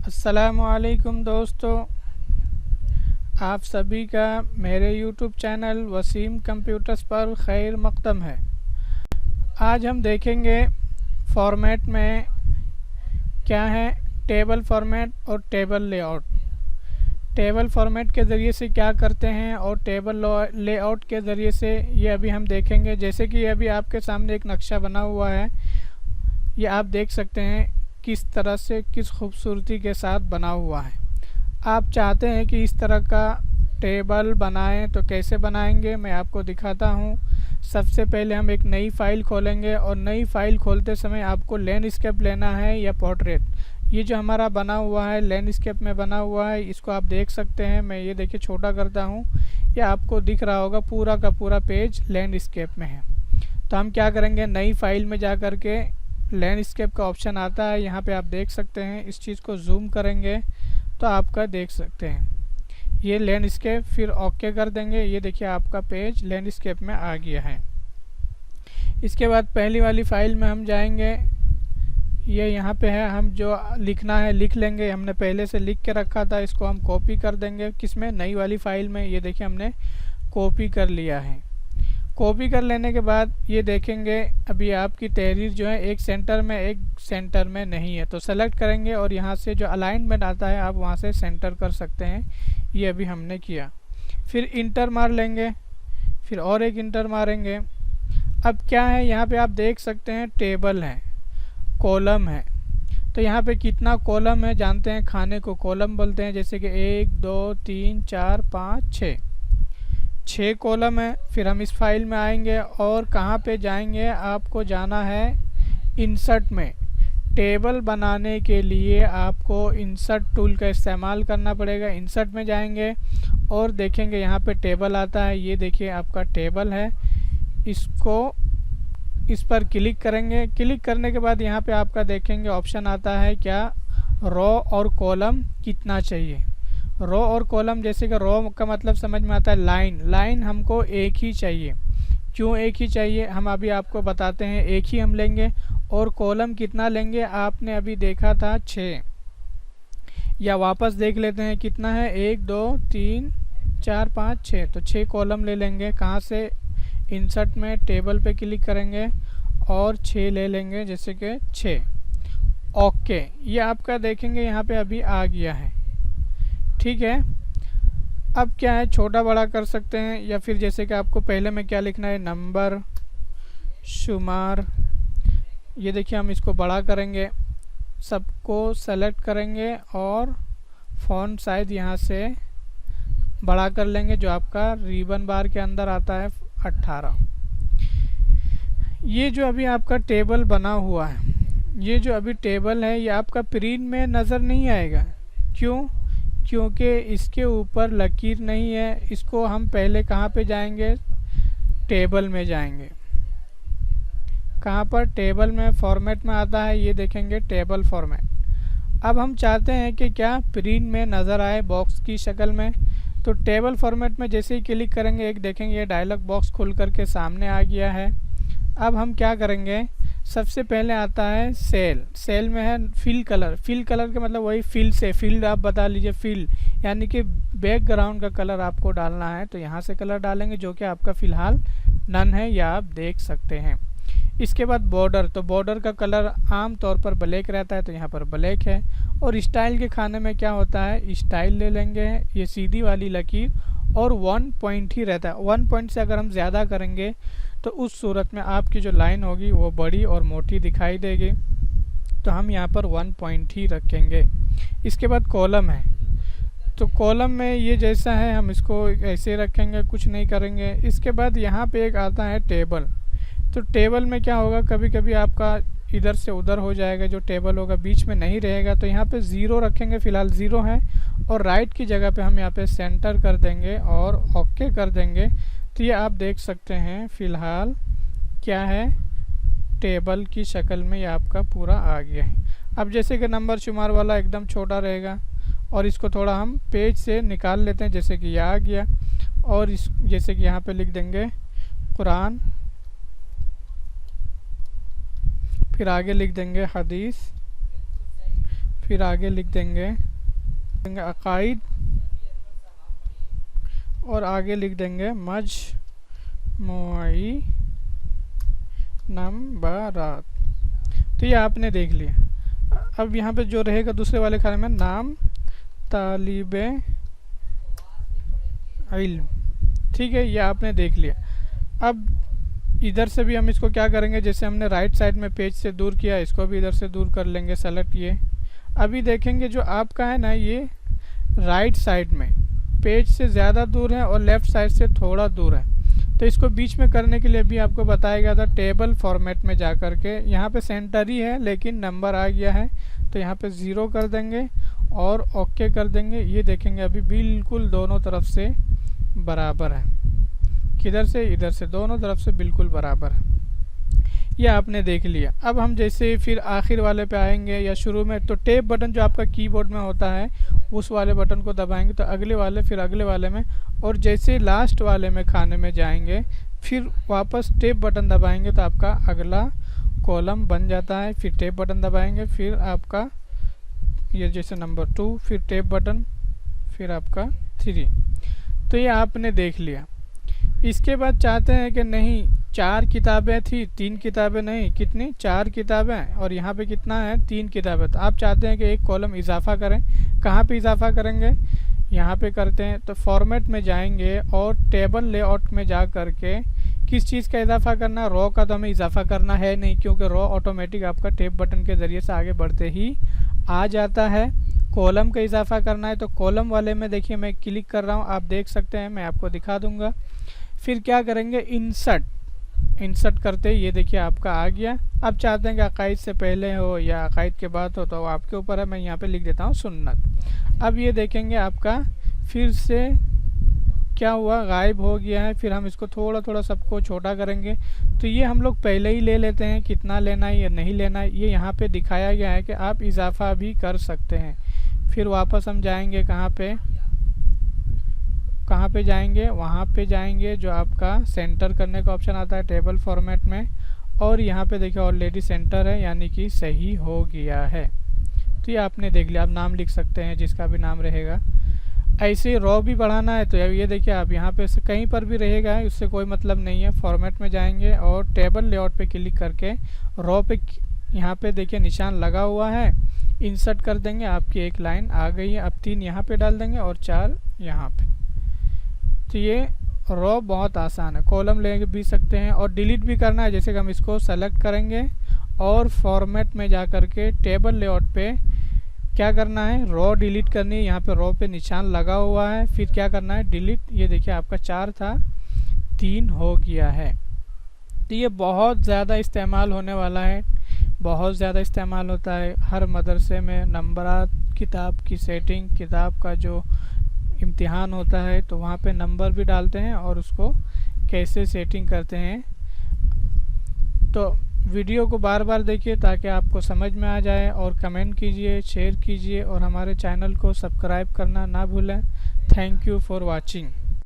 अस्सलामुअलैकुम दोस्तों, आप सभी का मेरे यूट्यूब चैनल वसीम कंप्यूटर्स पर खैर मकदम है। आज हम देखेंगे फॉर्मेट में क्या है टेबल फॉर्मेट और टेबल लेआउट। टेबल फॉर्मेट के ज़रिए से क्या करते हैं और टेबल लेआउट के ज़रिए से ये अभी हम देखेंगे। जैसे कि अभी आपके सामने एक नक्शा बना हुआ है, ये आप देख सकते हैं किस तरह से किस खूबसूरती के साथ बना हुआ है। आप चाहते हैं कि इस तरह का टेबल बनाएं तो कैसे बनाएंगे, मैं आपको दिखाता हूं। सबसे पहले हम एक नई फ़ाइल खोलेंगे और नई फ़ाइल खोलते समय आपको लैंडस्केप लेना है या पोर्ट्रेट। ये जो हमारा बना हुआ है लैंडस्केप में बना हुआ है, इसको आप देख सकते हैं। मैं ये देखिए छोटा करता हूँ, ये आपको दिख रहा होगा पूरा का पूरा पेज लैंडस्केप में है। तो हम क्या करेंगे, नई फ़ाइल में जा कर के लैंडस्केप का ऑप्शन आता है, यहाँ पे आप देख सकते हैं। इस चीज़ को जूम करेंगे तो आपका देख सकते हैं ये लैंडस्केप, फिर ओके कर देंगे। ये देखिए आपका पेज लैंडस्केप में आ गया है। इसके बाद पहली वाली फ़ाइल में हम जाएंगे, ये यहाँ पे है। हम जो लिखना है लिख लेंगे, हमने पहले से लिख के रखा था, इसको हम कॉपी कर देंगे। किसमें, नई वाली फ़ाइल में। ये देखिए हमने कॉपी कर लिया है। कॉपी कर लेने के बाद ये देखेंगे अभी आपकी तहरीर जो है एक सेंटर में नहीं है, तो सेलेक्ट करेंगे और यहाँ से जो अलाइनमेंट आता है आप वहाँ से सेंटर कर सकते हैं। ये अभी हमने किया। फिर इंटर मार लेंगे, फिर और एक इंटर मारेंगे। अब क्या है, यहाँ पे आप देख सकते हैं टेबल है, कॉलम है। तो यहाँ पे कितना कॉलम है जानते हैं, खाने को कॉलम बोलते हैं। जैसे कि 1 2 3 4 5 6 कॉलम है। फिर हम इस फाइल में आएंगे और कहाँ पे जाएंगे, आपको जाना है इंसर्ट में। टेबल बनाने के लिए आपको इंसर्ट टूल का इस्तेमाल करना पड़ेगा। इंसर्ट में जाएंगे और देखेंगे यहाँ पे टेबल आता है। ये देखिए आपका टेबल है, इस पर क्लिक करेंगे। क्लिक करने के बाद यहाँ पे आपका देखेंगे ऑप्शन आता है क्या, रो और कॉलम कितना चाहिए। रो और कॉलम, जैसे कि रो का मतलब समझ में आता है लाइन हमको एक ही चाहिए। क्यों एक ही चाहिए, हम अभी आपको बताते हैं। एक ही हम लेंगे। और कॉलम कितना लेंगे, आपने अभी देखा था 6, या वापस देख लेते हैं कितना है, 1 2 3 4 5 6। तो 6 कॉलम ले लेंगे। कहाँ से, इंसर्ट में टेबल पे क्लिक करेंगे और 6 ले लेंगे, जैसे कि 6। ओके, ये आपका देखेंगे यहाँ पे अभी आ गया है। ठीक है। अब क्या है, छोटा बड़ा कर सकते हैं, या फिर जैसे कि आपको पहले में क्या लिखना है, नंबर शुमार। ये देखिए हम इसको बड़ा करेंगे, सबको सेलेक्ट करेंगे और फ़ॉन्ट साइज यहाँ से बड़ा कर लेंगे, जो आपका रिबन बार के अंदर आता है 18। ये जो अभी आपका टेबल बना हुआ है, ये जो अभी टेबल है, ये आपका प्रिंट में नज़र नहीं आएगा। क्यों, क्योंकि इसके ऊपर लकीर नहीं है। इसको हम पहले कहाँ पे जाएंगे, टेबल में जाएंगे। कहाँ पर, टेबल में फॉर्मेट में आता है, ये देखेंगे टेबल फॉर्मेट। अब हम चाहते हैं कि क्या प्रिंट में नज़र आए बॉक्स की शक्ल में। तो टेबल फॉर्मेट में जैसे ही क्लिक करेंगे, एक देखेंगे ये डायलॉग बॉक्स खुल करके सामने आ गया है। अब हम क्या करेंगे, सबसे पहले आता है सेल में है फिल कलर का मतलब वही फील्ड आप बता लीजिए। फिल यानी कि बैकग्राउंड का कलर आपको डालना है, तो यहाँ से कलर डालेंगे जो कि आपका फ़िलहाल नन है, या आप देख सकते हैं। इसके बाद बॉर्डर, तो बॉर्डर का कलर आम तौर पर ब्लैक रहता है, तो यहाँ पर ब्लैक है। और स्टाइल के खाने में क्या होता है, स्टाइल ले लेंगे, ये सीधी वाली लकीर, और 1 पॉइंट ही रहता है। 1 पॉइंट से अगर हम ज़्यादा करेंगे तो उस सूरत में आपकी जो लाइन होगी वो बड़ी और मोटी दिखाई देगी। तो हम यहाँ पर 1 पॉइंट ही रखेंगे। इसके बाद कॉलम है, तो कॉलम में ये जैसा है हम इसको ऐसे रखेंगे, कुछ नहीं करेंगे। इसके बाद यहाँ पे एक आता है टेबल। तो टेबल में क्या होगा, कभी कभी आपका इधर से उधर हो जाएगा, जो टेबल होगा बीच में नहीं रहेगा। तो यहाँ पे 0 रखेंगे, फ़िलहाल 0 है। और राइट की जगह पे हम यहाँ पे सेंटर कर देंगे और ओके कर देंगे। तो ये आप देख सकते हैं फ़िलहाल क्या है, टेबल की शक्ल में ये आपका पूरा आ गया है। अब जैसे कि नंबर शुमार वाला एकदम छोटा रहेगा, और इसको थोड़ा हम पेज से निकाल लेते हैं, जैसे कि ये आ गया। और इस जैसे कि यहाँ पे लिख देंगे कुरान, फिर आगे लिख देंगे हदीस, फिर आगे लिख देंगे अकाइद और आगे लिख देंगे मजमुई नंबरात। तो ये आपने देख लिया। अब यहाँ पे जो रहेगा दूसरे वाले खाने में नाम तालिबे इल्म, ठीक है, ये आपने देख लिया। अब इधर से भी हम इसको क्या करेंगे, जैसे हमने राइट साइड में पेज से दूर किया, इसको भी इधर से दूर कर लेंगे, सेलेक्ट ये। अभी देखेंगे जो आपका है ना ये राइट साइड में पेज से ज़्यादा दूर है और लेफ़्ट साइड से थोड़ा दूर है। तो इसको बीच में करने के लिए भी आपको बताया गया था टेबल फॉर्मेट में जा कर के। यहाँ पे सेंटर ही है लेकिन नंबर आ गया है, तो यहाँ पे 0 कर देंगे और ओके कर देंगे। ये देखेंगे अभी बिल्कुल दोनों तरफ से बराबर है, किधर से, इधर से, दोनों तरफ से बिल्कुल बराबर है। ये आपने देख लिया। अब हम जैसे फिर आखिर वाले पे आएंगे या शुरू में, तो टैब बटन जो आपका कीबोर्ड में होता है उस वाले बटन को दबाएंगे तो अगले वाले, फिर अगले वाले में, और जैसे लास्ट वाले में खाने में जाएंगे फिर वापस टैब बटन दबाएंगे तो आपका अगला कॉलम बन जाता है। फिर टैब बटन दबाएंगे, फिर आपका ये जैसे नंबर 2, फिर टैब बटन, फिर आपका 3। तो ये आपने देख लिया। इसके बाद चाहते हैं कि नहीं 4 किताबें थी, 3 किताबें नहीं, कितनी 4 किताबें, और यहाँ पे कितना है 3 किताबें। तो आप चाहते हैं कि एक कॉलम इजाफा करें। कहाँ पे इजाफा करेंगे, यहाँ पे करते हैं। तो फॉर्मेट में जाएंगे और टेबल लेआउट में जा करके किस चीज़ का इजाफा करना, रो का तो हमें इजाफा करना है नहीं, क्योंकि रो ऑटोमेटिक आपका टैब बटन के ज़रिए से आगे बढ़ते ही आ जाता है। कॉलम का इजाफा करना है तो कॉलम वाले में देखिए मैं क्लिक कर रहा हूँ, आप देख सकते हैं, मैं आपको दिखा दूंगा। फिर क्या करेंगे, इंसर्ट करते ये देखिए आपका आ गया। अब चाहते हैं कि अकाइद से पहले हो या अकाइद के बाद हो तो आपके ऊपर है, मैं यहाँ पे लिख देता हूँ सुन्नत। अब ये देखेंगे आपका फिर से क्या हुआ, गायब हो गया है। फिर हम इसको थोड़ा थोड़ा सबको छोटा करेंगे। तो ये हम लोग पहले ही ले लेते हैं, कितना लेना है या नहीं लेना है ये यहाँ पे दिखाया गया है कि आप इजाफा भी कर सकते हैं। फिर वापस हम जाएंगे कहाँ पे जाएंगे, वहाँ पे जाएंगे जो आपका सेंटर करने का ऑप्शन आता है टेबल फॉर्मेट में, और यहाँ पे देखिए ऑलरेडी सेंटर है, यानी कि सही हो गया है। तो ये आपने देख लिया। आप नाम लिख सकते हैं जिसका भी नाम रहेगा। ऐसे रो भी बढ़ाना है तो ये देखिए आप यहाँ पे कहीं पर भी रहेगा, उससे कोई मतलब नहीं है। फॉर्मेट में जाएंगे और टेबल लेआउट पे क्लिक करके रो पे यहाँ पे देखिए निशान लगा हुआ है, इंसर्ट कर देंगे, आपकी एक लाइन आ गई है। अब 3 यहाँ पे डाल देंगे और 4 यहाँ पे। तो ये रो बहुत आसान है। कॉलम ले भी सकते हैं और डिलीट भी करना है, जैसे कि हम इसको सेलेक्ट करेंगे और फॉर्मेट में जा कर के टेबल लेआउट पे क्या करना है, रो डिलीट करनी है। यहाँ पे रो पे निशान लगा हुआ है, फिर क्या करना है, डिलीट। ये देखिए आपका 4 था, 3 हो गया है। तो ये बहुत ज़्यादा इस्तेमाल होने वाला है, बहुत ज़्यादा इस्तेमाल होता है हर मदरसे में। नंबरात, किताब की सेटिंग, किताब का जो इम्तिहान होता है तो वहाँ पे नंबर भी डालते हैं और उसको कैसे सेटिंग करते हैं। तो वीडियो को बार बार देखिए ताकि आपको समझ में आ जाए, और कमेंट कीजिए, शेयर कीजिए और हमारे चैनल को सब्सक्राइब करना ना भूलें। Thank you for watching.